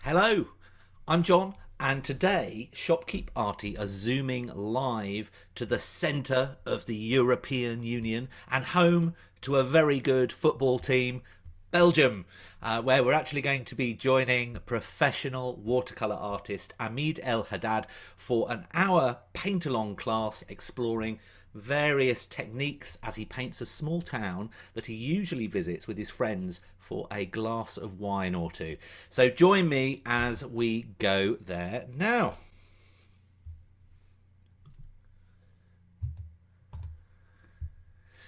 Hello, I'm John, and today Shopkeep Arty are zooming live to the centre of the European Union and home to a very good football team, Belgium, where we're actually going to be joining professional watercolour artist Amid El Haddad for an hour paint-along class exploring various techniques as he paints a small town that he usually visits with his friends for a glass of wine or two. So join me as we go there now.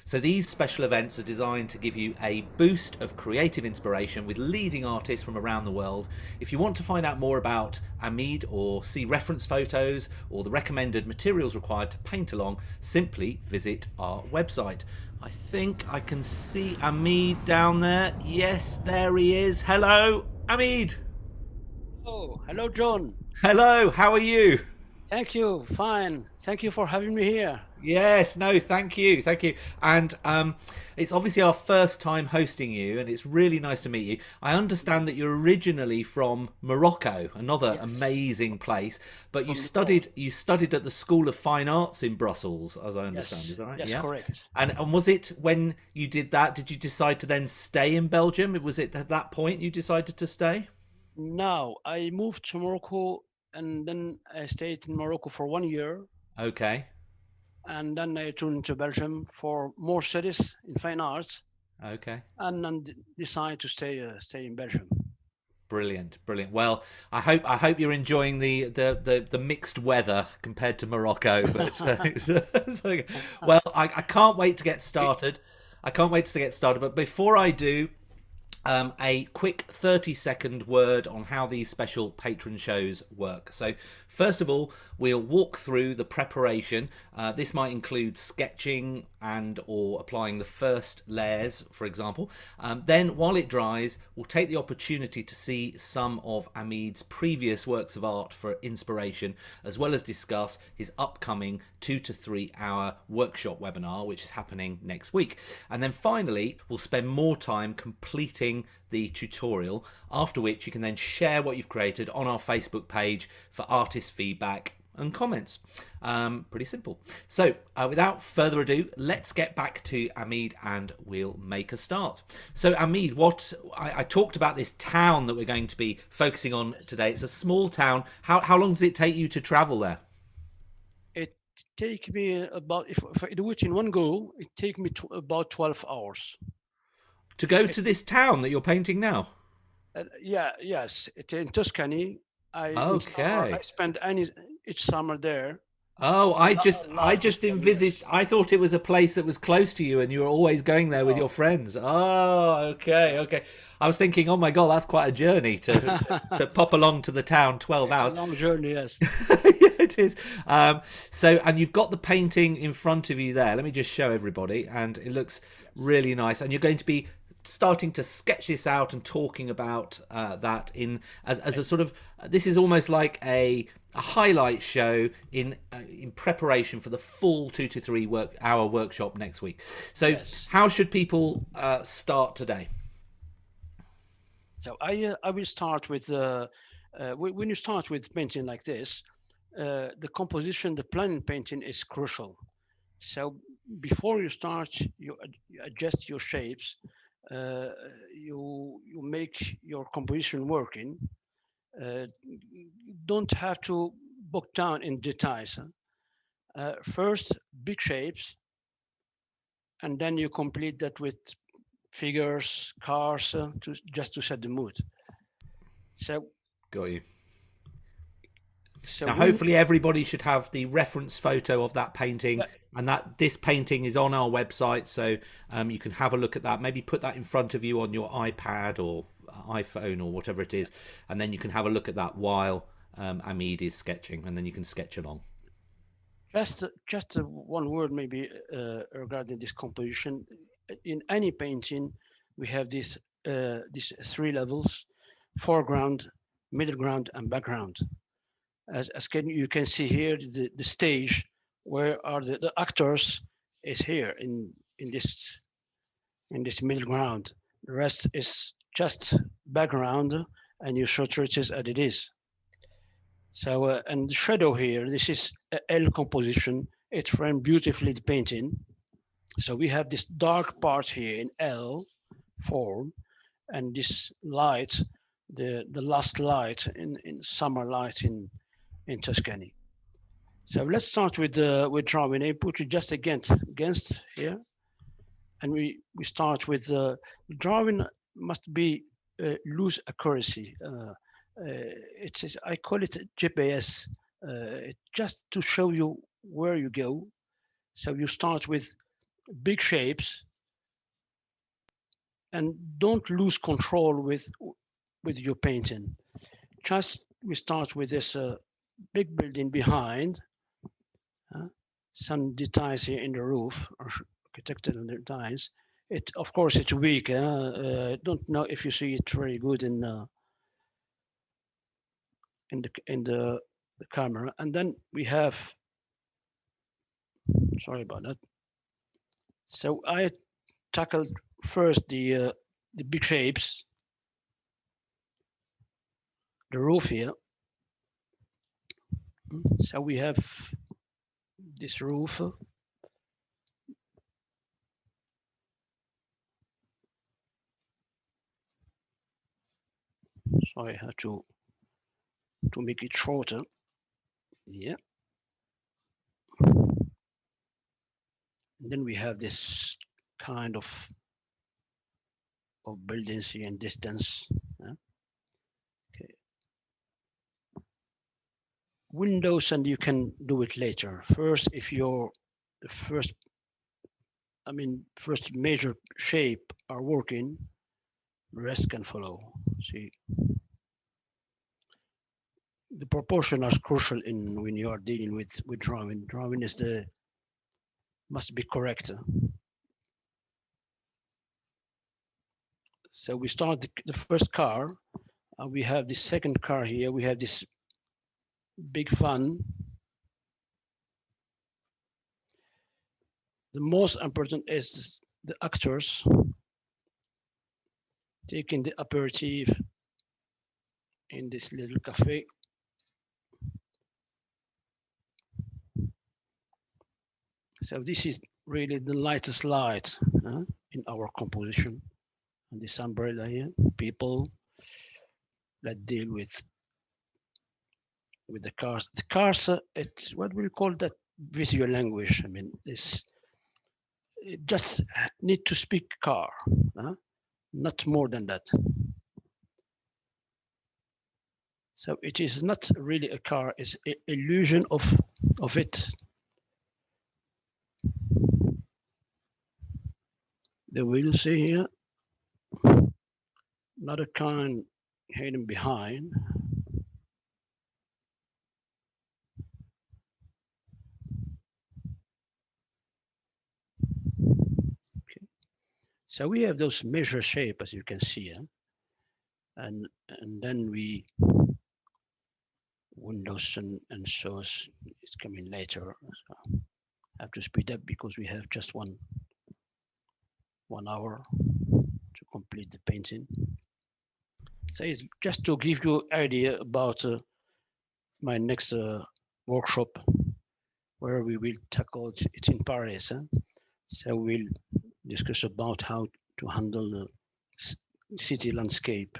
So these special events are designed to give you a boost of creative inspiration with leading artists from around the world. If you want to find out more about Amid or see reference photos or the recommended materials required to paint along, simply visit our website. I think I can see Amid down there. Yes, there he is. Hello, Amid. Oh, hello, John. Hello, how are you? Thank you. Fine. Thank you for having me here. Yes, no, thank you, thank you. And it's obviously our first time hosting you, and it's really nice to meet you. I understand that you're originally from Morocco, another Yes, amazing place, but you from the studied north. you studied at the School of Fine Arts in Brussels, as I understand. Is Yes, that right? yes, Yeah. correct. And was it when you did that? Did you decide to then stay in Belgium? Was it at that point you decided to stay? Now I moved to Morocco, and then I stayed in Morocco for 1 year, Okay, and then I returned to Belgium for more studies in fine arts, okay. and then decided to stay in Belgium. Brilliant, brilliant. Well, I hope you're enjoying the mixed weather compared to Morocco. But well, I can't wait to get started. I can't wait to get started. But before I do, a quick 30-second word on how these special patron shows work. So, first of all, we'll walk through the preparation. This might include sketching and or applying the first layers, for example. Then, while it dries, we'll take the opportunity to see some of Amid's previous works of art for inspiration, as well as discuss his upcoming 2 to 3 hour workshop webinar, which is happening next week. And then finally, we'll spend more time completing the tutorial, after which you can then share what you've created on our Facebook page for artist feedback and comments. Pretty simple. So without further ado, let's get back to Amid and we'll make a start. So Amid, what I talked about this town that we're going to be focusing on Yes. today. It's a small town. How long does it take you to travel there? It take me about if I do it in one go, it take me about 12 hours. To go It, to this town that you're painting now? yeah, yes, it in Tuscany. I in summer I Okay. spend any each summer there. Oh, A I lot, just a I lot of just them, yes. envisaged. I thought it was a place that was close to you, and you were always going there with your No, friends. Oh, okay, no. okay. I was thinking, oh my god, that's quite a journey to pop along to the town. 12 hours. It's a long journey, yes. Yeah, it is. So, and you've got the painting in front of you there. Let me just show everybody, and it looks Yes. really nice. And you're going to be starting to sketch this out and talking about that in as a sort of this is almost like a highlight show in preparation for the full 2 to 3 hour workshop next week. So, Yes. how should people start today? So I will start with when you start with painting like this, the composition, the plan painting is crucial. So before you start, you adjust your shapes, uh, you make your composition working. You don't have to book down in details. Huh? First, big shapes, and then you complete that with figures, cars, to just to set the mood. So Got you. so Now, when hopefully, everybody should have the reference photo of that painting, yeah, and that this painting is on our website, so you can have a look at that. Maybe put that in front of you on your iPad or iPhone or whatever it is, and then you can have a look at that while Amid is sketching, and then you can sketch along. just one word maybe regarding this composition. In any painting, we have these three levels: foreground, middle ground, and background. As you can see here, the stage where are the actors is here in this middle ground. The rest is just background, and you structure it as it is. So, and the shadow here, this is a L composition. It framed beautifully the painting. So we have this dark part here in L form, and this light, the last light in summer light in Tuscany. So let's start with drawing. I put it just against here, and we start with drawing must be loose accuracy. It is, I call it GPS, just to show you where you go. So you start with big shapes and don't lose control with your painting. Just we start with this big building behind, some details here in the roof, or architectural details. It, of course, it's weak. Don't know if you see it very good in the camera. And then we have, sorry about that. So I tackled first the big shapes, the roof here. So we have this roof. So I have to make it shorter. Yeah. And then we have this kind of buildings here in distance. Okay. Windows, and you can do it later. First, if your first major shape are working, the rest can follow. See, the proportion is crucial in when you are dealing with drawing. Drawing is must be correct. So we start the first car. We have the second car here. We have this big fan. The most important is the actors taking the aperitif in this little cafe. So this is really the lightest light in our composition. And this umbrella here, people that deal with the cars. The cars, it's what we call that visual language. I mean, it just need to speak car, not more than that. So it is not really a car; it's an illusion of it. The wheels here, another kind hidden behind. Okay. So we have those measure shape, as you can see, and then we windows and source is coming later. So I have to speed up because we have just one hour to complete the painting. So it's just to give you an idea about my next workshop, where we will tackle it in Paris. So we'll discuss about how to handle the city landscape.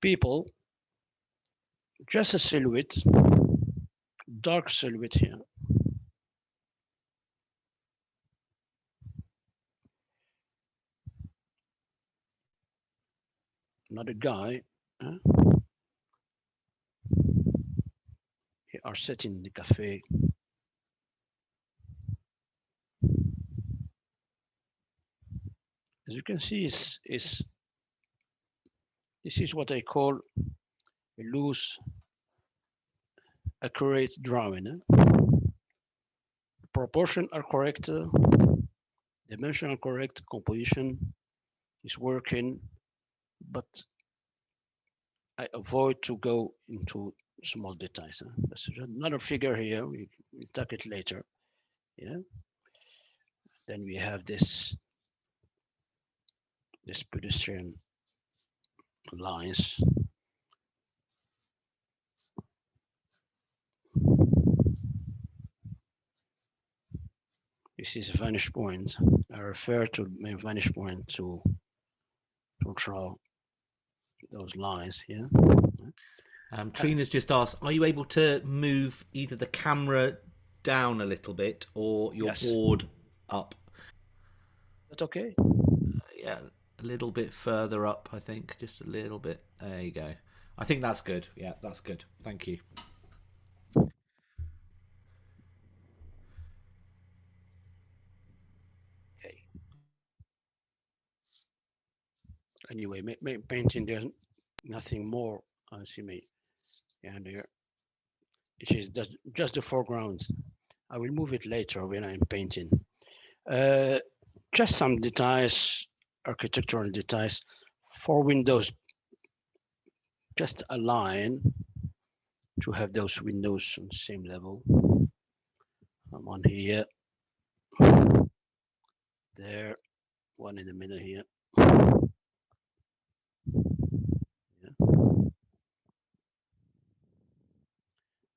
People, just a silhouette, dark silhouette here. Another guy. Here are sitting in the cafe. As you can see, this is what I call a loose, accurate drawing. Proportion are correct, dimension are correct, composition is working, but I avoid to go into small details. There's another figure here. We talk it later. Yeah. Then we have this pedestrian lines. This is a vanish point. I refer to my vanish point to draw those lines here. Trina's just asked, are you able to move either the camera down a little bit or your Yes. board up? That okay? Yeah, a little bit further up, I think. Just a little bit. There you go. I think that's good. Yeah, that's good. Thank you. Okay. Anyway, painting, there's nothing more I see me and here. It is just the foreground. I will move it later when I'm painting. Just some details, architectural details for windows. Just a line to have those windows on the same level. I'm on here, there, one in the middle here. Yeah.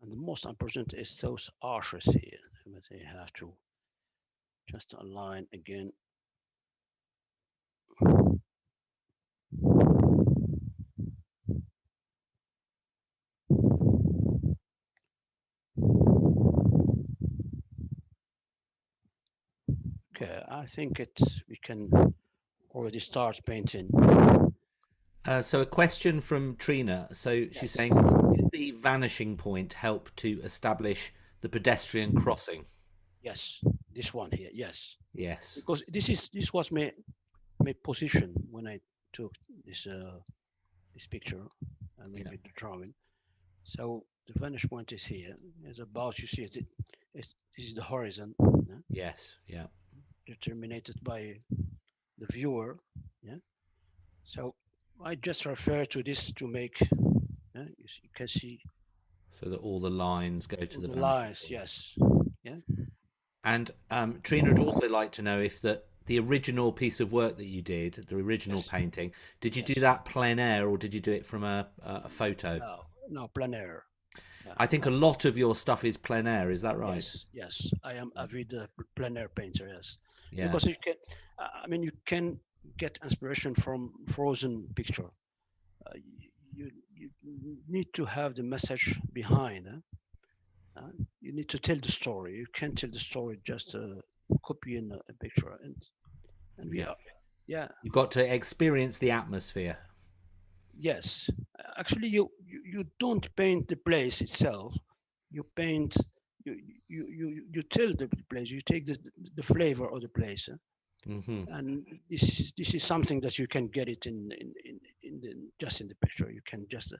And the most important is those arches here. But they have to just align again. Okay, I think we can already start painting. So a question from Trina. So she's Yes. saying, did the vanishing point help to establish the pedestrian crossing? Yes, this one here. Yes, Yes. because this was my position when I took this picture and made the drawing. So the vantage point is here. It's about, you see it. This is the horizon. Yeah? Yes. Yeah. Determined by the viewer. Yeah. So I just refer to this to make. You can see. So that all the lines go to the vanishing lines. point. Yes. Yeah. And Trina would also like to know if the original piece of work that you did, the original Yes. painting, did you Yes. do that plein air or did you do it from a photo? No, plein air. Yeah. I think a lot of your stuff is plein air. Is that right? Yes, yes. I am avid plein air painter. Yes, Yeah. because you can. I mean, you can get inspiration from frozen picture. You need to have the message behind. You need to tell the story. You can't tell the story just copying a picture. And we are. Yeah. You've got to experience the atmosphere. Yes. Actually, you don't paint the place itself. You paint. You tell the place. You take the flavor of the place. And this is something that you can get it in the just in the picture. You can just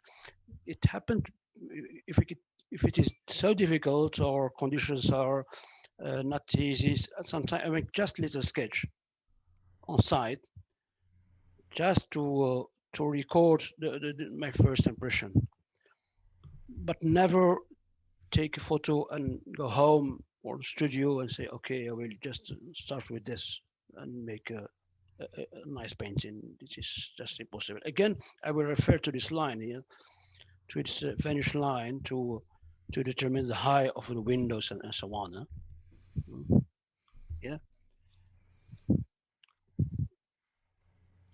it happened if it is so difficult or conditions are not easy. Sometimes I mean just little sketch on site just to record my first impression, but never take a photo and go home or studio and say, okay, I will just start with this and make a nice painting. This is just impossible. Again, I will refer to this line here, to its vanish line to determine the height of the windows and so on. Huh? Yeah.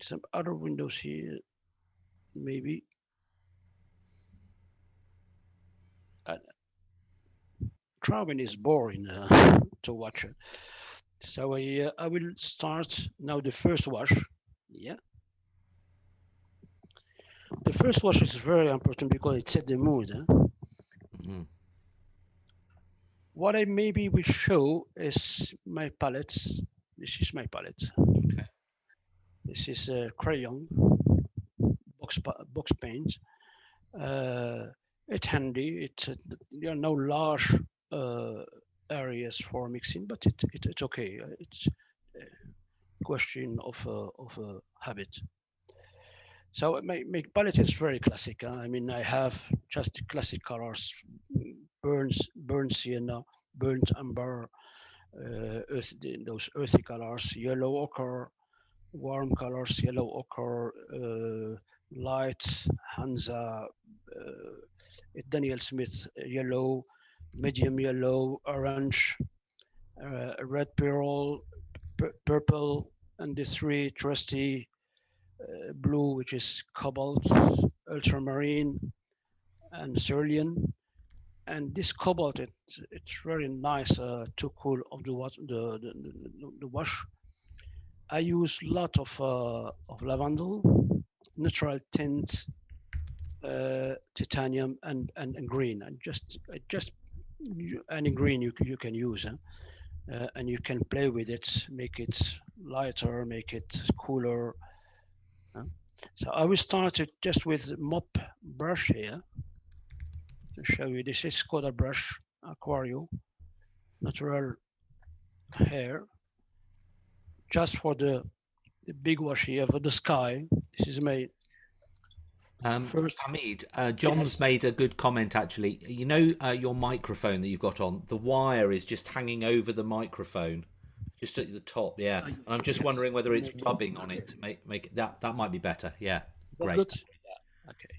Some other windows here, maybe. Drawing is boring to watch. So I will start now the first wash. Yeah. The first wash is very important because it set the mood. What I maybe will show is my palette. This is my palette. Okay. This is a crayon box paint. It's handy. There are no large areas for mixing, but it's okay. It's a question of a habit. So my palette is very classic. I mean, I have just classic colors: burnt sienna, burnt amber, those earthy colors, yellow ochre, warm colors, yellow ochre, light Hansa, Daniel Smith yellow, medium yellow, orange, red pearl, purple, and the three trusty blue, which is cobalt, ultramarine, and cerulean. And this cobalt, it's very nice to cool of the water, the wash. I use a lot of lavender, natural tint, titanium, and green. And just any green you can use, and you can play with it, make it lighter, make it cooler. So I will start it just with mop brush here to show you. This is Skoda brush, Aquario, natural hair, just for the big wash here for the sky. This is my first. Hamid, John's made a good comment actually. You know, your microphone that you've got on, the wire is just hanging over the microphone, just at the top. Yeah, and I'm just wondering whether it's rubbing on it to make it that might be better. Yeah, That's great. good. Yeah. Okay.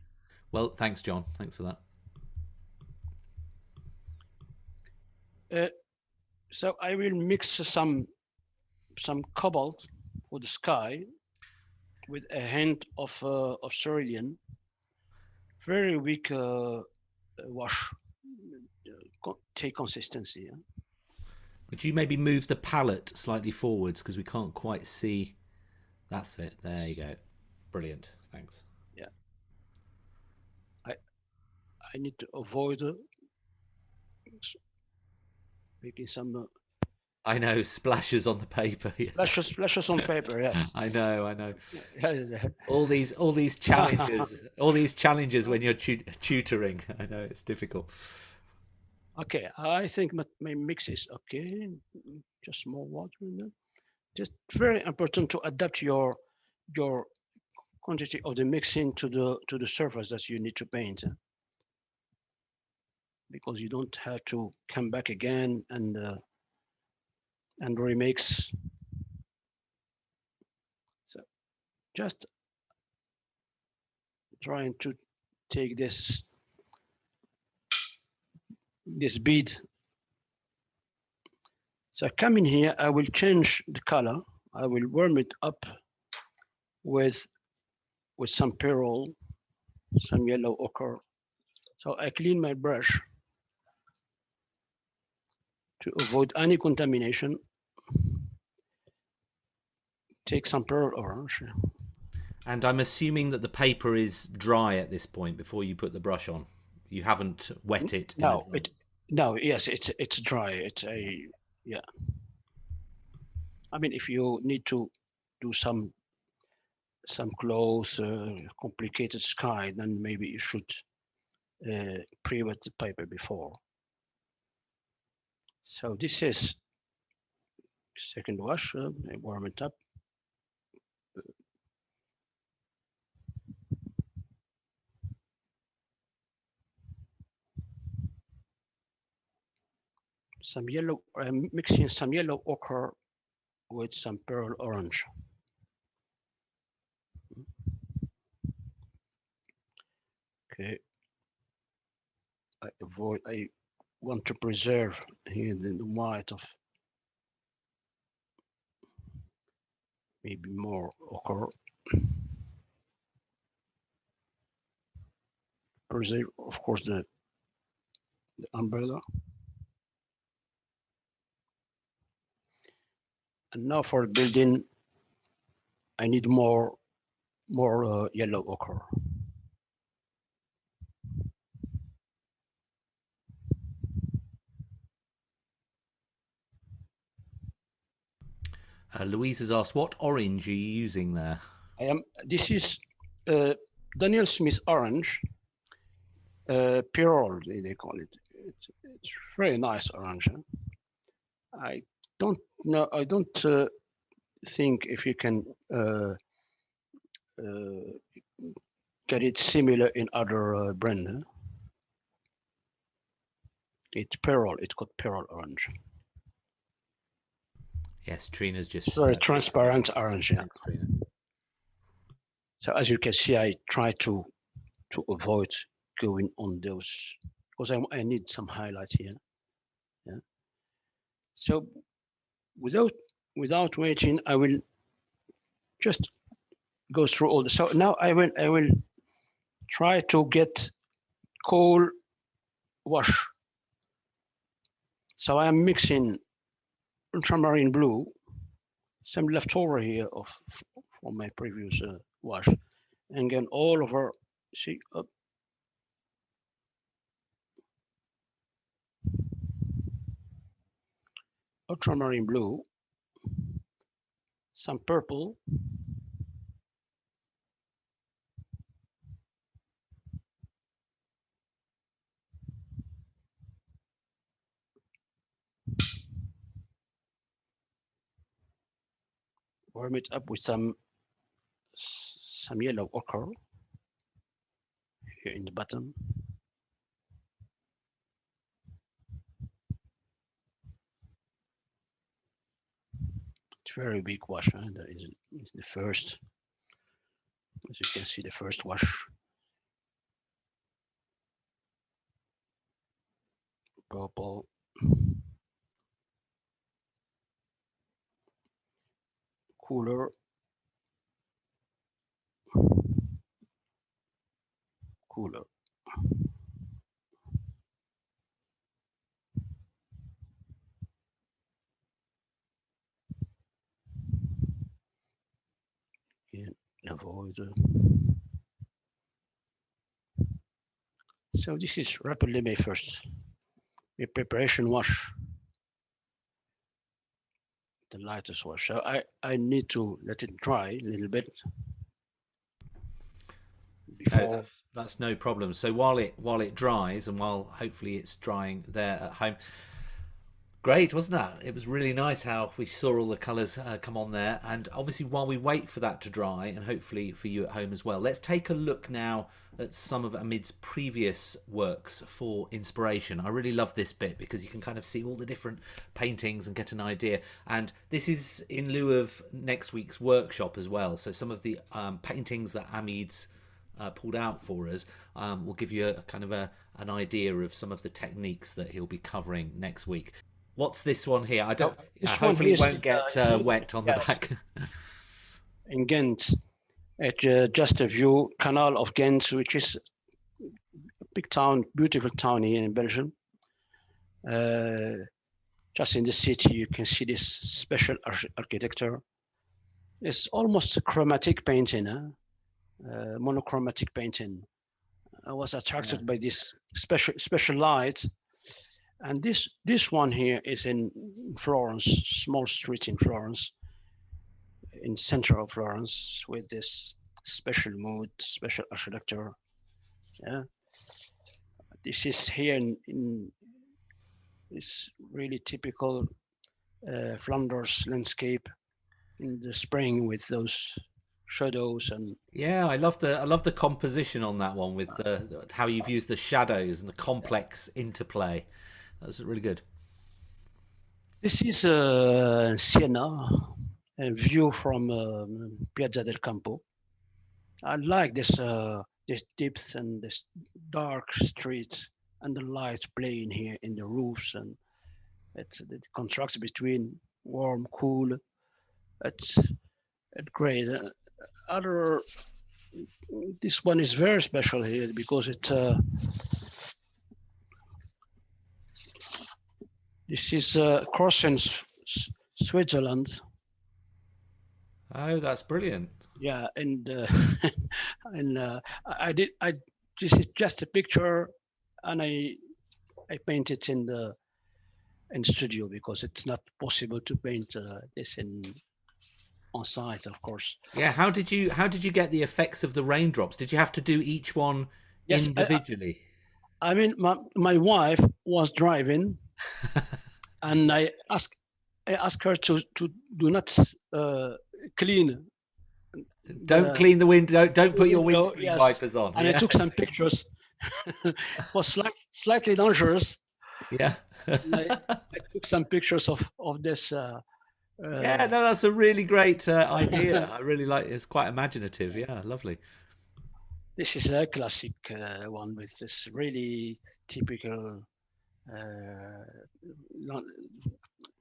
Well, thanks, John. Thanks for that. So I will mix some cobalt for the sky with a hint of cerulean. Very weak wash. Take consistency. Yeah? Could you maybe move the palette slightly forwards because we can't quite see? That's it. There you go. Brilliant. Thanks. Yeah. I need to avoid making some. I know, splashes on the paper. Splashes on paper. Yes. I know. all these challenges, all these challenges when you're tutoring. I know it's difficult. Okay, I think my mix is okay. Just more water in there. Just very important to adapt your quantity of the mixing to the surface that you need to paint, because you don't have to come back again and remix. So just trying to take this bead. So I come in here, I will change the color. I will warm it up with some pearl, some yellow ochre. So I clean my brush to avoid any contamination. Take some pearl orange. And I'm assuming that the paper is dry at this point before you put the brush on. You haven't wet it. No, yes, it's dry. Yeah. I mean, if you need to do some close, complicated sky, then maybe you should pre-wet the paper before. So this is second wash. I warm it up. Some yellow, mixing some yellow ochre with some pearl orange. Okay. I want to preserve here the white of maybe more ochre. Preserve, of course, the umbrella. And now for building, I need more yellow ochre. Louise has asked, what orange are you using there? This is Daniel Smith orange, Pyrrole, they call it. It's very nice orange. Huh? I don't know. I don't think if you can get it similar in other brand. Huh? It's Pyrrole. It's called Pyrrole orange. Yes, Trina's just very transparent orange. Yeah. Thanks, Trina. So as you can see, I try to avoid going on those because I need some highlight here. Yeah. So without waiting, I will just go through all the. So now I will try to get coal wash. So I am mixing ultramarine blue, some leftover here from my previous wash, and again all over. See up. Ultramarine blue, some purple, warm it up with some yellow ochre here in the bottom. It's very big wash. That is the first, as you can see, the first wash. Purple. Cooler. Cooler. And avoid. So this is rapidly my first preparation wash. The lightest wash. So I need to let it dry a little bit before. No, that's no problem. So while it dries, and while hopefully it's drying there at home. Great, wasn't that? It was really nice how we saw all the colours come on there. And obviously, while we wait for that to dry, and hopefully for you at home as well, let's take a look now at some of Amid's previous works for inspiration. I really love this bit because you can kind of see all the different paintings and get an idea. And this is in lieu of next week's workshop as well. So some of the paintings that Amid's pulled out for us will give you a kind of an idea of some of the techniques that he'll be covering next week. What's this one here? I don't. Hopefully, it won't get wet on the back. In Ghent, at just a view canal of Ghent, which is a big town, beautiful town here in Belgium. Just in the city, you can see this special architecture. It's almost a chromatic painting, monochromatic painting. I was attracted by this special light. And this one here is in Florence, small street in Florence, in center of Florence, with this special mood, special architecture. Yeah, this is here in this really typical Flanders landscape in the spring with those shadows and. Yeah, I love the composition on that one with how you've used the shadows and the complex interplay. That's really good. This is Siena, a view from Piazza del Campo. I like this depth and this dark street and the light playing here in the roofs, and it contrasts between warm, cool. It's great. This one is very special here because it. This is crossing Switzerland. Oh, that's brilliant. Yeah, and this is just a picture, and I paint it in studio because it's not possible to paint this on site, of course. Yeah, how did you get the effects of the raindrops? Did you have to do each one individually? I mean, my wife was driving, and I asked her to do not clean. Don't clean the window. Don't put your windscreen wipers on. And I took some pictures. It was slightly dangerous. Yeah. I took some pictures of this Yeah, no, that's a really great idea. I really like it. It's quite imaginative. Yeah, lovely. This is a classic one with this really typical uh,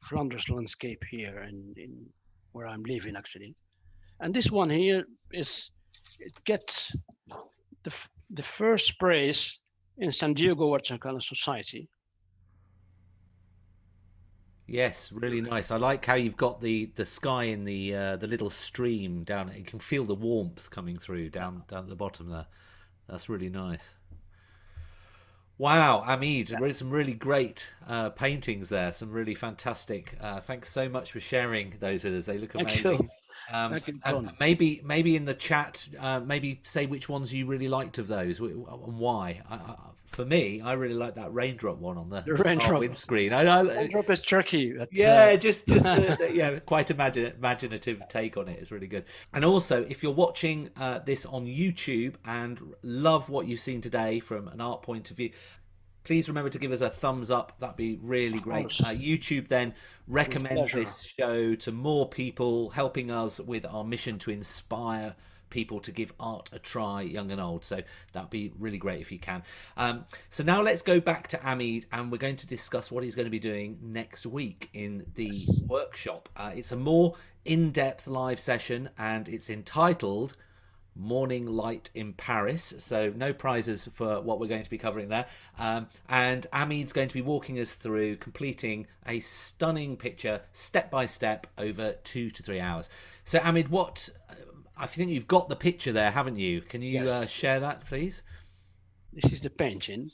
Flanders landscape here in where I'm living actually. And this one here is it gets the first praise in San Diego Watercolor Society. Yes, really nice. I like how you've got the sky in the little stream down. You can feel the warmth coming through down at the bottom there. That's really nice. Wow, Amid, really some really great paintings there. Some really fantastic. Thanks so much for sharing those with us. They look Thank you. amazing. Thank you, And John. maybe in the chat, maybe say which ones you really liked of those and why. For me, I really like that raindrop one on the The car raindrop. windscreen. Raindrop is tricky. But, Yeah, just yeah, quite imaginative take on it is really good. And also, if you're watching this on YouTube and love what you've seen today from an art point of view, please remember to give us a thumbs up. That'd be really great. YouTube then recommends this show to more people, helping us with our mission to inspire people to give art a try, young and old. So that'd be really great if you can. So now let's go back to Amid, and we're going to discuss what he's going to be doing next week in the workshop. It's a more in-depth live session, and it's entitled Morning Light in Paris. So no prizes for what we're going to be covering there. And Amid's going to be walking us through completing a stunning picture step by step over 2 to 3 hours. So Amid, what I think you've got the picture there, haven't you? Can you share that, please? This is the painting.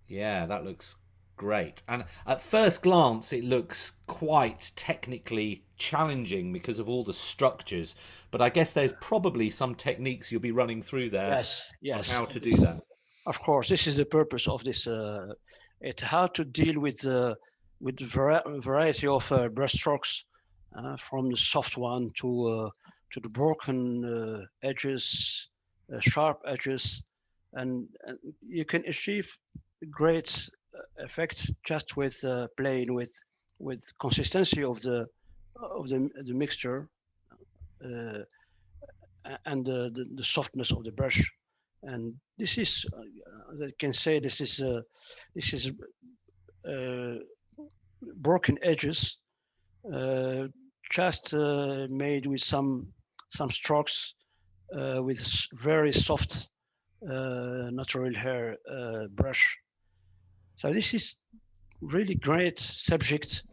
Yeah, that looks great. And at first glance, it looks quite technically challenging because of all the structures. But I guess there's probably some techniques you'll be running through there on how to do that. Of course, this is the purpose of this. How to deal with the variety of brushstrokes, from the soft one to the broken edges, sharp edges, and you can achieve great effects just with playing with consistency of the mixture and the softness of the brush. And this is I can say this is broken edges, just made with some strokes with very soft natural hair brush. So this is really great subject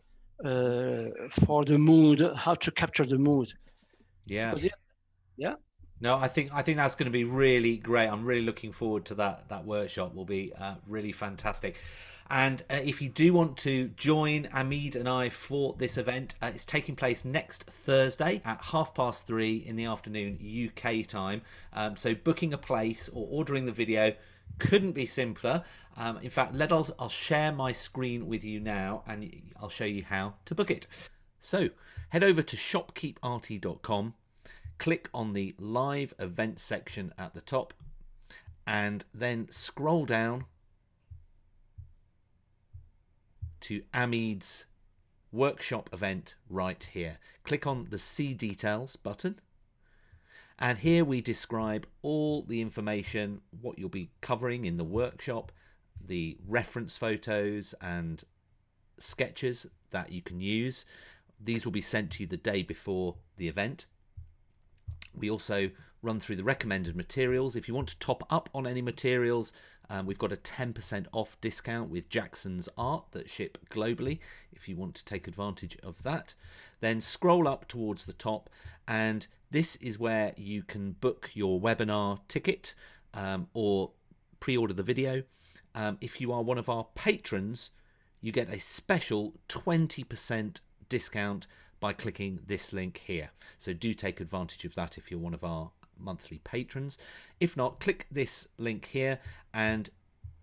for the mood, how to capture the mood. Yeah. Yeah. No, I think that's going to be really great. I'm really looking forward to that workshop. Will be really fantastic. And if you do want to join Amid and I for this event, it's taking place next Thursday at 3:30 in the afternoon UK time. So booking a place or ordering the video couldn't be simpler. In fact, I'll share my screen with you now, and I'll show you how to book it. So head over to shopkeeparty.com. Click on the live event section at the top, and then scroll down to Amid's workshop event right here. Click on the See Details button, and here we describe all the information, what you'll be covering in the workshop, the reference photos and sketches that you can use. These will be sent to you the day before the event. We also run through the recommended materials. If you want to top up on any materials, we've got a 10% off discount with Jackson's Art that ship globally, if you want to take advantage of that. Then scroll up towards the top, and this is where you can book your webinar ticket or pre-order the video. If you are one of our patrons, you get a special 20% discount by clicking this link here. So do take advantage of that if you're one of our monthly patrons. If not, click this link here and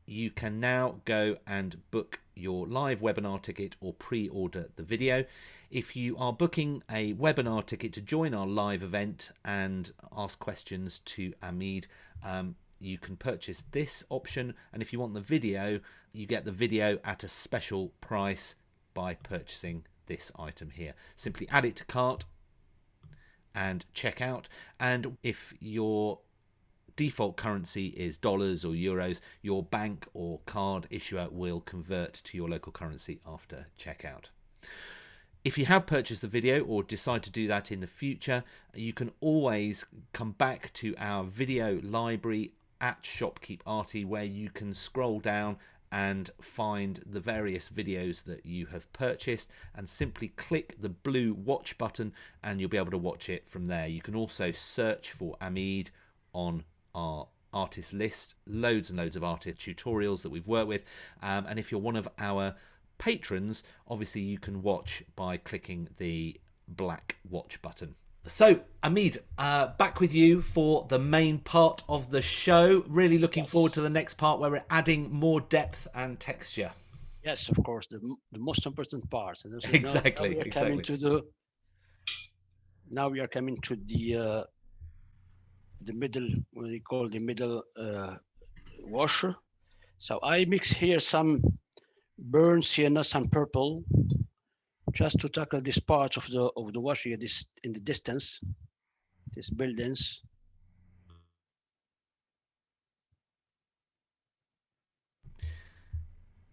you can now go and book your live webinar ticket or pre-order the video. If you are booking a webinar ticket to join our live event and ask questions to Amid, you can purchase this option, and if you want the video, you get the video at a special price by purchasing this item here. Simply add it to cart and check out. And if your default currency is dollars or euros, your bank or card issuer will convert to your local currency after checkout. If you have purchased the video or decide to do that in the future, you can always come back to our video library at Shopkeep Arty, where you can scroll down and find the various videos that you have purchased, and simply click the blue watch button and you'll be able to watch it from there. You can also search for Amid on our artist list. Loads and loads of artist tutorials that we've worked with, and if you're one of our patrons, obviously you can watch by clicking the black watch button. So Amid, back with you for the main part of the show. Really looking forward to the next part where we're adding more depth and texture. Yes, of course, the most important part. So exactly. Now we are coming to the middle, what we call the middle washer. So I mix here some burnt sienna, some purple, just to tackle this part of the wash here, this in the distance, these buildings.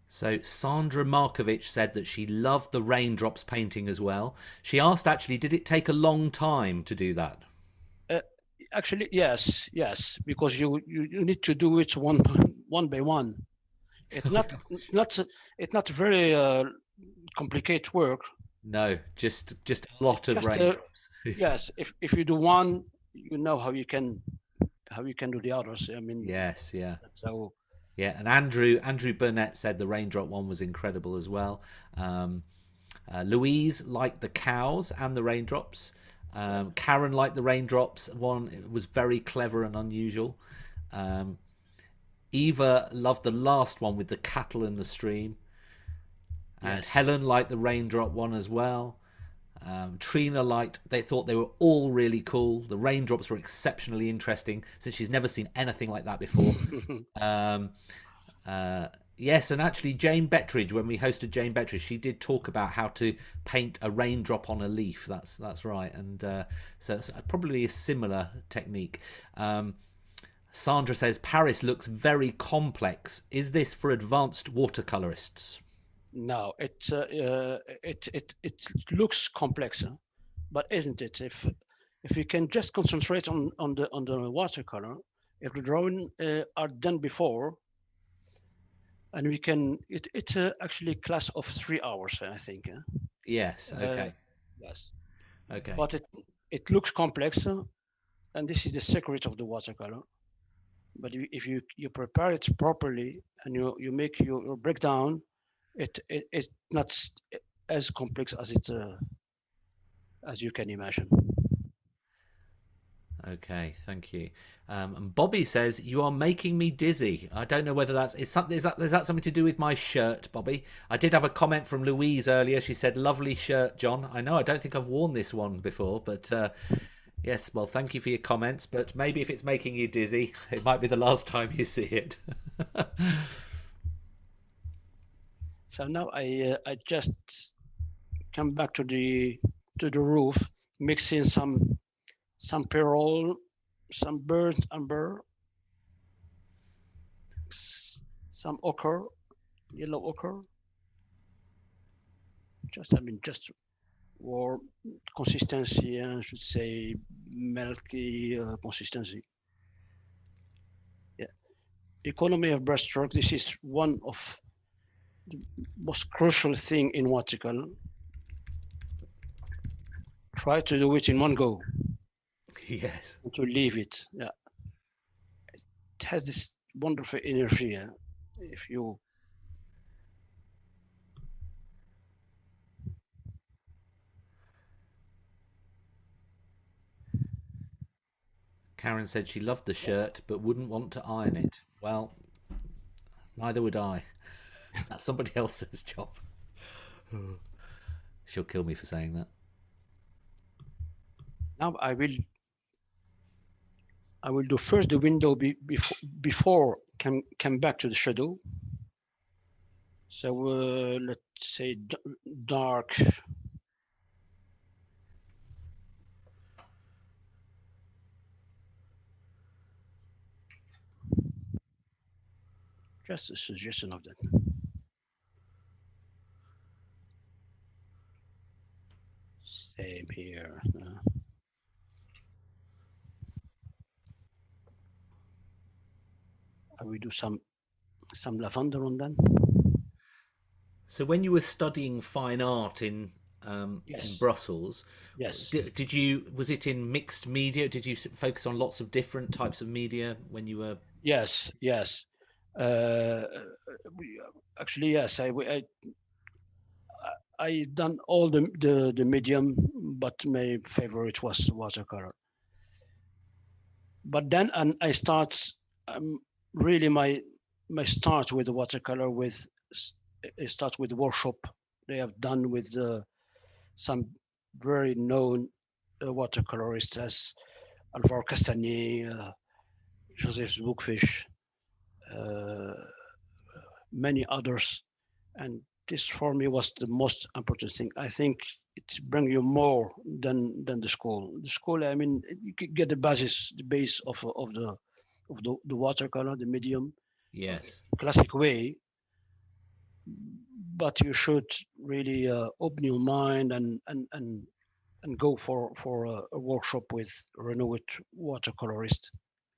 So Sandra Markovic said that she loved the raindrops painting as well. She asked, actually, did it take a long time to do that? Actually, yes, because you need to do it one by one. It's not very complicated work. No, just a lot of raindrops. Yes, if you do one, you know how you can do the others. I mean, yes, yeah. So yeah, and Andrew Burnett said the raindrop one was incredible as well. Louise liked the cows and the raindrops. Karen liked the raindrops one. It was very clever and unusual. Eva loved the last one with the cattle in the stream. And yes. Helen liked the raindrop one as well. Trina they thought they were all really cool. The raindrops were exceptionally interesting, since she's never seen anything like that before. Yes, and actually Jane Bettridge, when we hosted Jane Bettridge, she did talk about how to paint a raindrop on a leaf. That's right. And so it's probably a similar technique. Sandra says Paris looks very complex. Is this for advanced watercolorists? No, it looks complex, but isn't it? If you can just concentrate on the watercolor, if the drawing are done before, and we can, it's actually a class of 3 hours, I think. Yes. Okay. Yes. Okay. But it looks complex, and this is the secret of the watercolor. But if you prepare it properly and you make your breakdown, it's not as complex as as you can imagine. Okay, thank you. And Bobby says, you are making me dizzy. I don't know whether is that something to do with my shirt, Bobby? I did have a comment from Louise earlier. She said, lovely shirt, John. I know, I don't think I've worn this one before, but yes, well, thank you for your comments. But maybe if it's making you dizzy, it might be the last time you see it. So now I just come back to the roof, mixing some pearl, some burnt umber, some ochre, yellow ochre. Just warm consistency, I should say milky consistency. Yeah, economy of brushstroke. This is one of the most crucial thing in watercolor. Try to do it in one go. Yes. To leave it. Yeah. It has this wonderful energy. If you Karen said she loved the shirt but wouldn't want to iron it. Well, neither would I. That's somebody else's job. She'll kill me for saying that. Now I will do first the window before come back to the shadow. So let's say dark Just a suggestion of that. Same here. I will do some lavender on that. So when you were studying fine art in Yes. Brussels, Yes. did you, was it in mixed media? Did you focus on lots of different types of media when you were? Yes. Yes. Uh, Actually, yes. I done all the medium, but my favorite was watercolor. But then, and I start really my start with the watercolor with I start with the workshop they have done with some very known watercolorists as Alvaro Castagnet, Joseph Bookfish, uh, many others, and this for me was the most important thing. I think it brings you more than the school. The school, I mean, you could get the basis, the base of the watercolor, the medium, Yes. classic way, but you should really open your mind and go for a workshop with renowned watercolorist.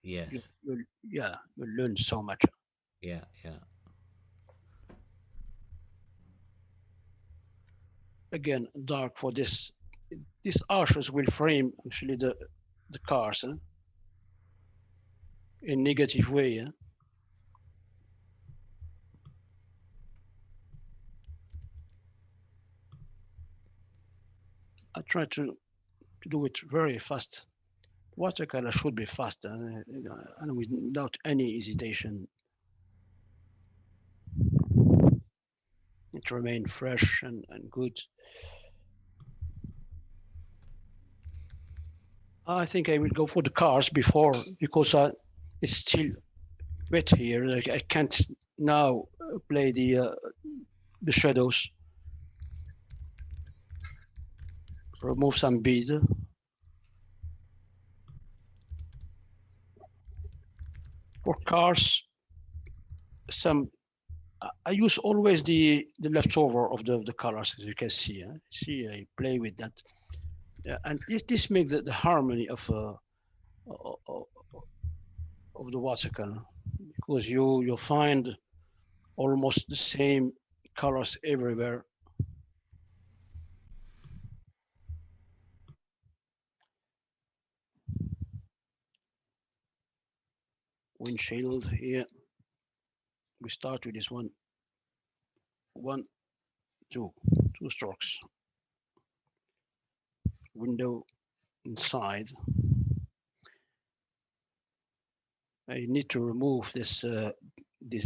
Yes. Yeah, you learn so much. Yeah. Yeah. Again, dark for this. These arches will frame actually the cars in negative way. I try to do it very fast. Watercolor should be fast and without any hesitation. It remain fresh and good. I think I will go for the cars before because it's still wet here. I can't now play the shadows. Remove some beads. For cars, some I use always the leftover of the colors, as you can see. See, I play with that, and this makes the harmony of the watercolor because you find almost the same colors everywhere. Windshield here. We start with this one, two strokes. Window inside. I need to remove this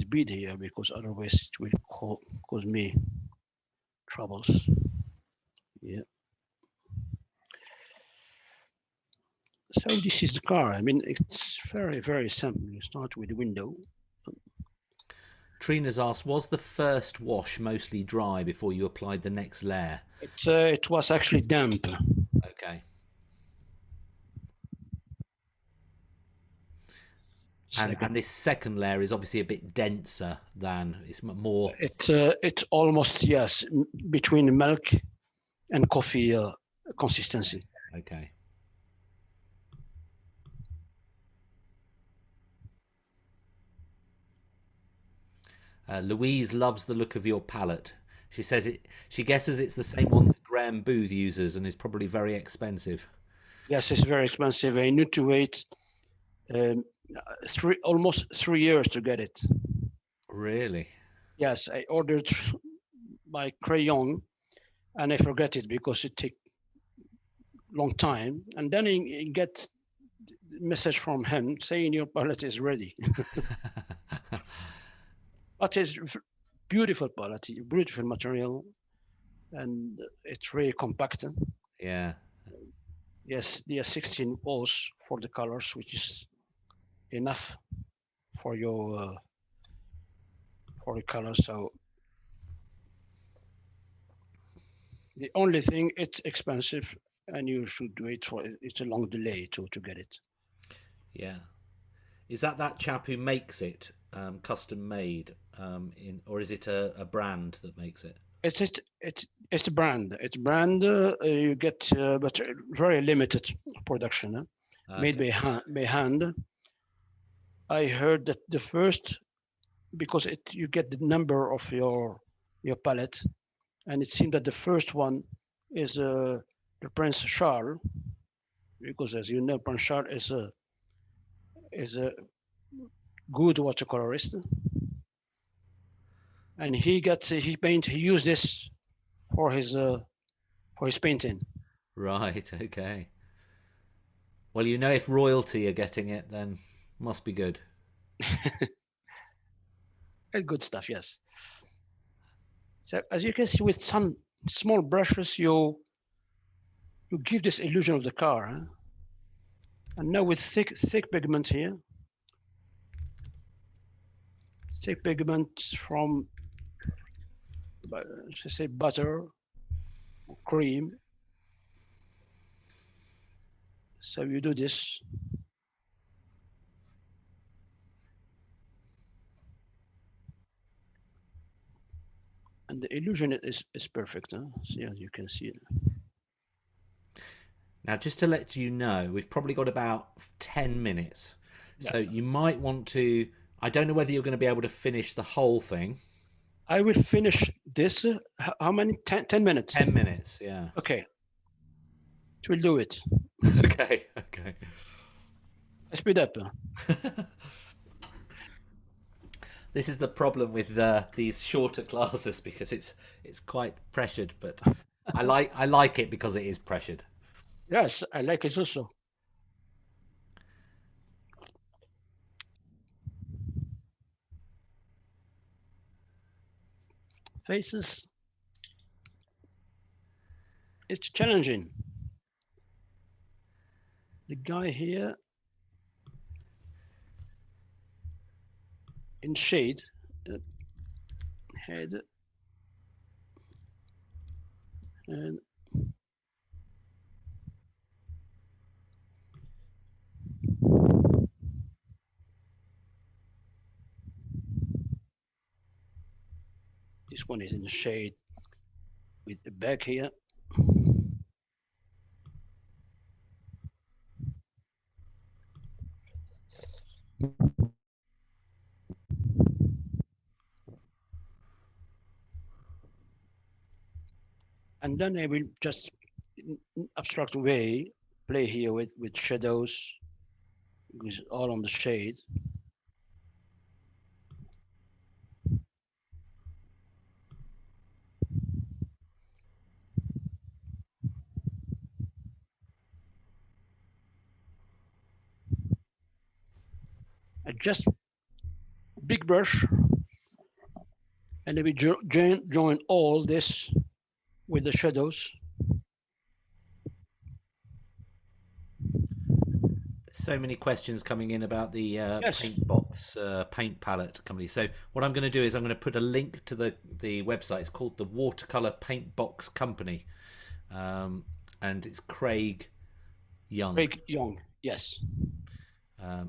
bead here because otherwise it will cause me troubles. Yeah. So this is the car. I mean, it's very simple. You start with the window. Trina's asked, was the first wash mostly dry before you applied the next layer? It was actually damp. Okay. And this second layer is obviously a bit denser than, it's more. It's almost, yes, between milk and coffee consistency. Okay. Louise loves the look of your palette. She says she guesses it's the same one that Graham Booth uses and is probably very expensive. Yes, it's very expensive. I need to wait almost 3 years to get it. Really? Yes, I ordered by crayon and I forget it because it takes long time. And then I get message from him saying your palette is ready. But it's beautiful palette, beautiful material, and it's really compact. Yeah. Yes, there are 16 balls for the colors, which is enough for your for the colors. So the only thing, it's expensive, and you should wait for it. It's a long delay to get it. Yeah. Is that chap who makes it? custom made, or is it a brand that makes it? It's just it's a brand. It's brand. You get, but very limited production, made Okay. by hand. I heard that the first, because you get the number of your palette, and it seemed that the first one is the Prince Charles, because as you know, Prince Charles is a good watercolorist, and he used this for his painting. Right. Okay. Well, if royalty are getting it, then must be good. And good stuff, yes. So as you can see, with some small brushes, you give this illusion of the car. Huh? And now with thick pigment here, thick pigment from, let's say, butter or cream. So you do this. And the illusion is perfect. Huh? So yeah, you can see it. Now, just to let you know, we've probably got about 10 minutes. Yeah. So you might want to, I don't know whether you're going to be able to finish the whole thing. I will finish this. How many? 10 minutes? 10 minutes, yeah. Okay. It will do it. Okay. Speed up. This is the problem with these shorter classes, because it's quite pressured, but I like it because it is pressured. Yes, I like it also. Faces. It's challenging. The guy here in shade, head, and this one is in the shade with the back here. And then I will just, in abstract way, play here with shadows, because all on the shade. I just big brush, and then we join all this with the shadows. So many questions coming in about the Yes. paint box paint palette company. So what I'm going to do is I'm going to put a link to the website. It's called the Watercolor Paint Box Company, and it's Craig Young. Craig Young, yes.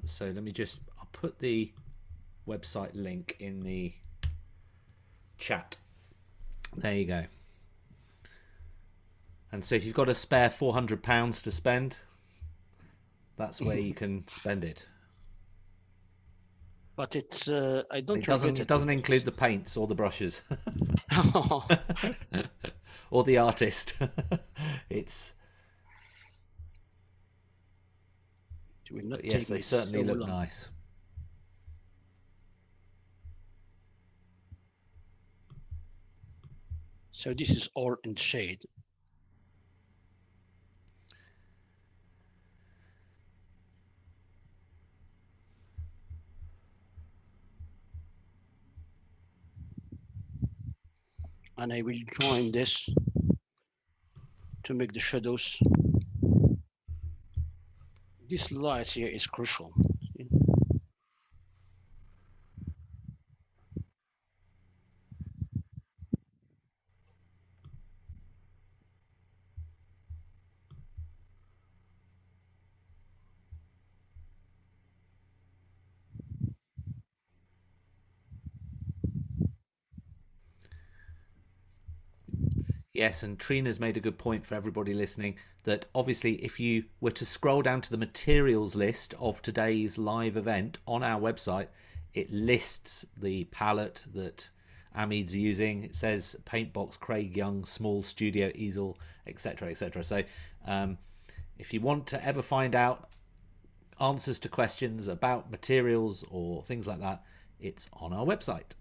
So I'll put the website link in the chat. There you go. And so if you've got a spare £400 to spend, that's where you can spend it. But it's I don't. It doesn't include the paints or the brushes, or the artist. It's. Yes, they certainly look nice. So this is all in shade. And I will join this to make the shadows. This light here is crucial. Yes, and Trina's made a good point for everybody listening that obviously if you were to scroll down to the materials list of today's live event on our website, it lists the palette that Amid's using. It says Paintbox, Craig Young, Small Studio Easel, etc., etc. So if you want to ever find out answers to questions about materials or things like that, it's on our website.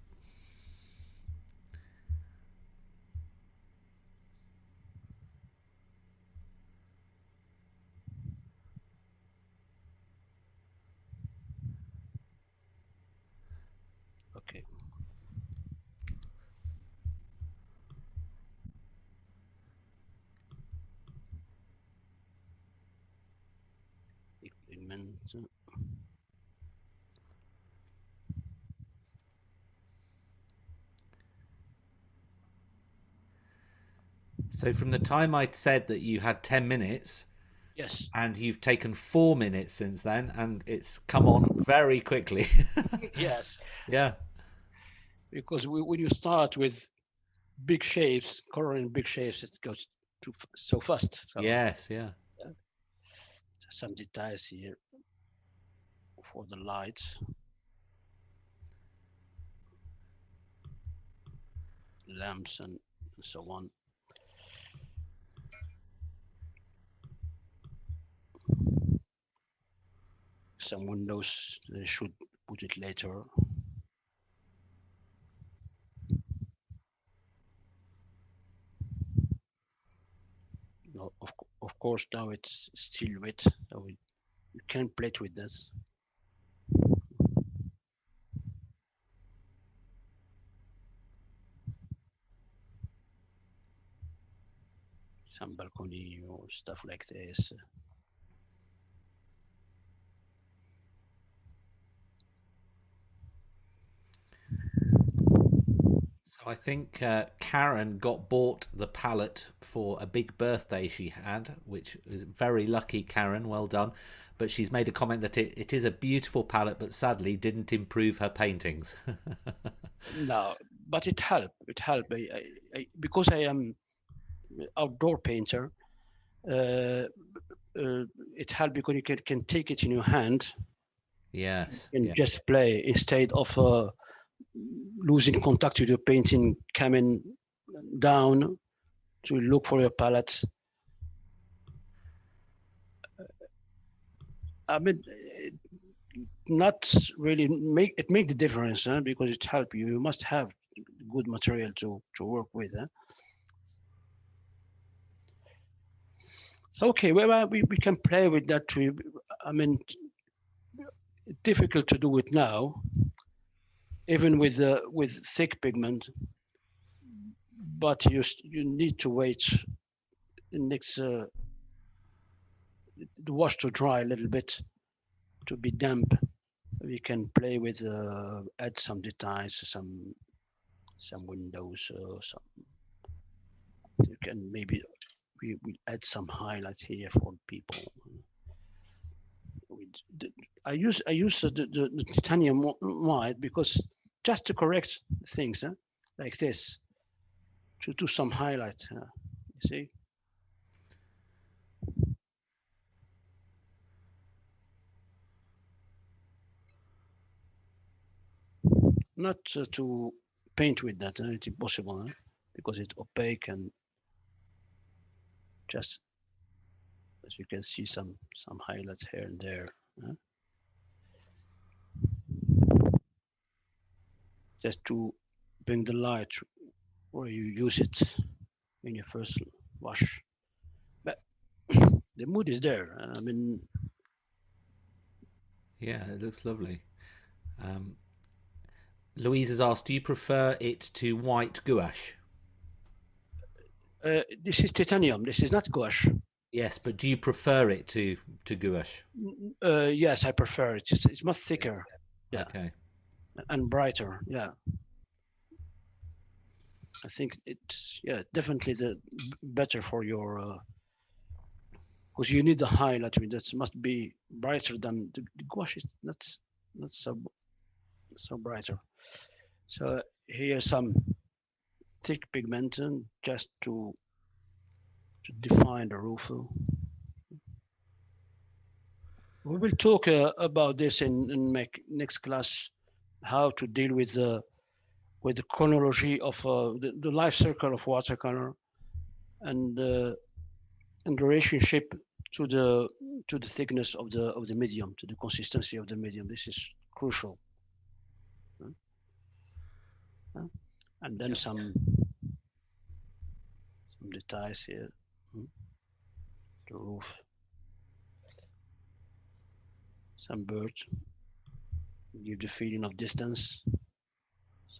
Okay. Pigment. So from the time I said that you had 10 minutes, Yes. and you've taken 4 minutes since then, and it's come on very quickly. Yes. Yeah. Because when you start with big shapes, coloring big shapes, it goes so fast. So Yes, yeah. some details here for the lights, lamps, and so on. Some windows, they should put it later. No, of course, now it's still wet, so you can't play it with this. Some balcony or stuff like this. So I think Karen got bought the palette for a big birthday she had, which is very lucky, Karen. Well done. But she's made a comment that it is a beautiful palette, but sadly didn't improve her paintings. No, but it helped. It helped because I am outdoor painter. It helped because you can take it in your hand Yes. and Yeah. just play instead of losing contact with your painting, coming down to look for your palette. I mean, not really make the difference, huh? Because it helps you. You must have good material to work with. Huh? So okay, well, we can play with that. I mean, difficult to do it now, even with thick pigment. But you need to wait next the wash to dry a little bit to be damp. We can play with add some details, some windows, some. You can maybe we add some highlights here for people. I use the titanium white because just to correct things, huh? Like this, to do some highlights. You see. Not to paint with that, it's impossible, huh? Because it's opaque and just as you can see some highlights here and there. Huh? Just to bring the light where you use it in your first wash. But the mood is there. I mean, Yeah, it looks lovely. Um, Louise has asked, do you prefer it to white gouache? this is titanium. This is not gouache. Yes, but do you prefer it to gouache? Yes, I prefer it. It's much thicker. Yeah. Okay. And brighter. Yeah. I think it's definitely the better for your because you need the highlight. I mean, that must be brighter than the gouache. Is not so brighter. So here's some thick pigment just to to define the roof. We will talk about this in next class, how to deal with the chronology of the life cycle of watercolor, and the relationship to the thickness of the medium, to the consistency of the medium. This is crucial. And then some details here. The roof. Some birds. Give the feeling of distance.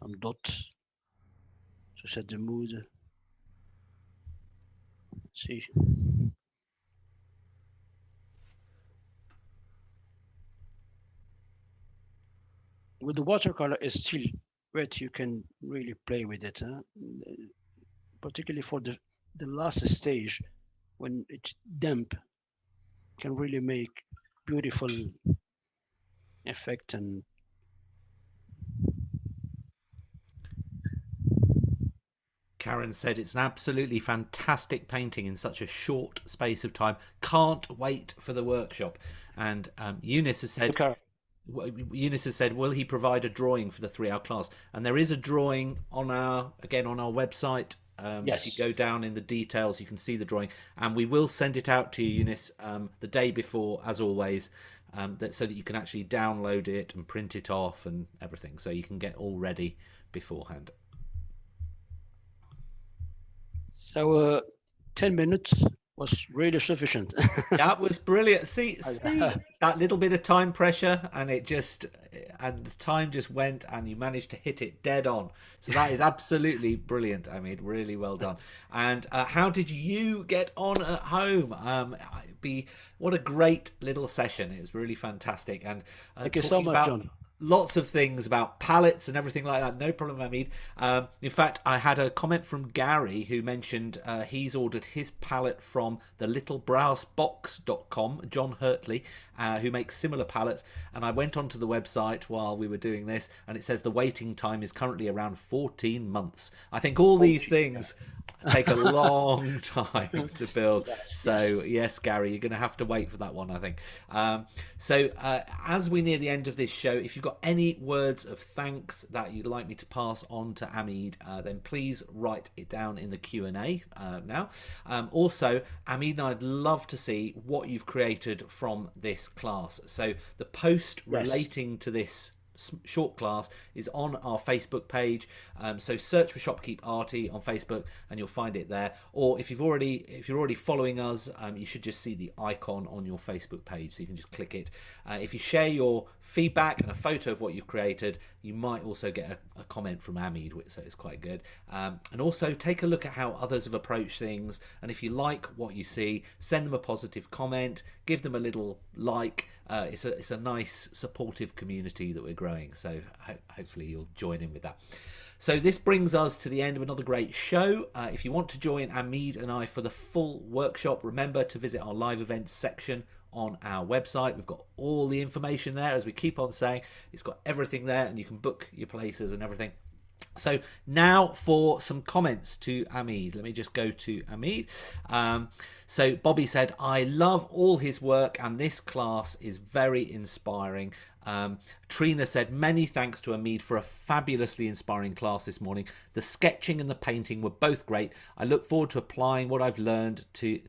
Some dots to set the mood. See. With the watercolor, is still wet, you can really play with it, particularly for the last stage when it's damp, can really make beautiful effect. And Karen said it's an absolutely fantastic painting in such a short space of time. Can't wait for the workshop. And Eunice has said, will he provide a drawing for the 3-hour class? And there is a drawing on our website. Yes. If you go down in the details, you can see the drawing, and we will send it out to you, Eunice, the day before, as always, so that you can actually download it and print it off and everything, so you can get all ready beforehand. So 10 minutes was really sufficient. That was brilliant. See that little bit of time pressure, and the time just went, and you managed to hit it dead on. So that is absolutely brilliant. I mean, really well done. And how did you get on at home? What a great little session. It was really fantastic. And thank you so much, John. Lots of things about palettes and everything like that. No problem, Hamid. In fact, I had a comment from Gary who mentioned he's ordered his palette from the littlebrowsebox.com, John Hurtley, who makes similar palettes. And I went onto the website while we were doing this, and it says the waiting time is currently around 14 months. I think all these things take a long time to build. Yes, Gary, you're going to have to wait for that one, I think. So as we near the end of this show, if you've got any words of thanks that you'd like me to pass on to Hamid, then please write it down in the Q&A now. Also, Hamid and I'd love to see what you've created from this class. So the post relating to this short class is on our Facebook page, so search for Shopkeep Arty on Facebook and you'll find it there. Or if you're already following us, you should just see the icon on your Facebook page, so you can just click it. If you share your feedback and a photo of what you've created, you might also get a comment from Hamid, so it's quite good. And also take a look at how others have approached things, and if you like what you see, send them a positive comment, give them a little like. It's a nice supportive community that we're growing, so hopefully you'll join in with that. So this brings us to the end of another great show. If you want to join Hamid and I for the full workshop, remember to visit our live events section on our website. We've got all the information there, as we keep on saying. It's got everything there, and you can book your places and everything. So now for some comments to Hamid. Let me just go to Hamid. So Bobby said, I love all his work and this class is very inspiring. Trina said, many thanks to Hamid for a fabulously inspiring class this morning. The sketching and the painting were both great. I look forward to applying what I've learned to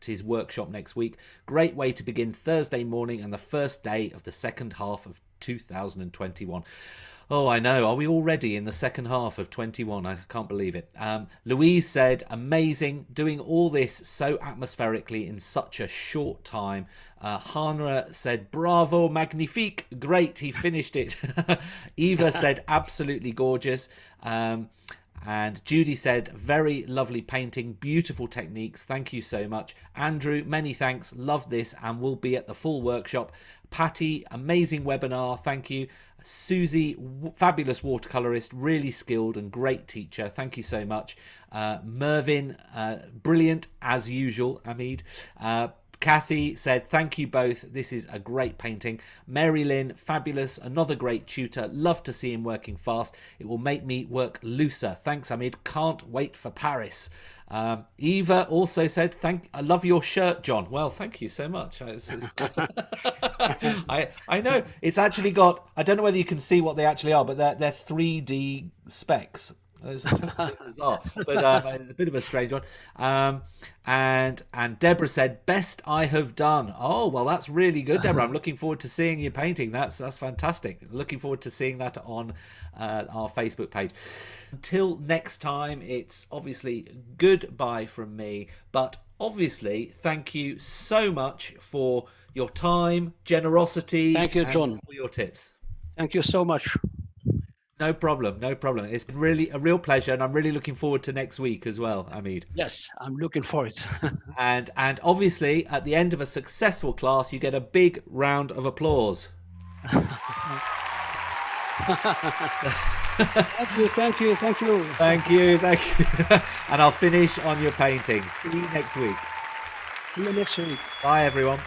his workshop next week. Great way to begin Thursday morning and the first day of the second half of 2021. Oh, I know. Are we already in the second half of 21? I can't believe it. Louise said, amazing, doing all this so atmospherically in such a short time. Hana said, bravo, magnifique, great, he finished it. Eva said, absolutely gorgeous. And Judy said, very lovely painting, beautiful techniques, thank you so much. Andrew, many thanks, loved this and will be at the full workshop. Patty, amazing webinar, thank you. Susie, fabulous watercolorist, really skilled and great teacher, thank you so much. Mervyn, brilliant as usual, Hamid. Kathy said, thank you both. This is a great painting. Mary Lynn, fabulous. Another great tutor. Love to see him working fast. It will make me work looser. Thanks, Amid. Can't wait for Paris. Eva also said, I love your shirt, John. Well, thank you so much. I know it's actually got, I don't know whether you can see what they actually are, but they're 3D specs. It's a bit bizarre, but a bit of a strange one. And Deborah said, best I have done. Oh, well, that's really good, Deborah. I'm looking forward to seeing your painting. That's fantastic. Looking forward to seeing that on our Facebook page. Until next time, it's obviously goodbye from me, but obviously thank you so much for your time, generosity. Thank you, John, for your tips. Thank you so much. No problem. It's been really a real pleasure, and I'm really looking forward to next week as well, Amid. Yes, I'm looking for it. and obviously, at the end of a successful class, you get a big round of applause. Thank you. And I'll finish on your painting. See you next week. See you next week. Bye, everyone.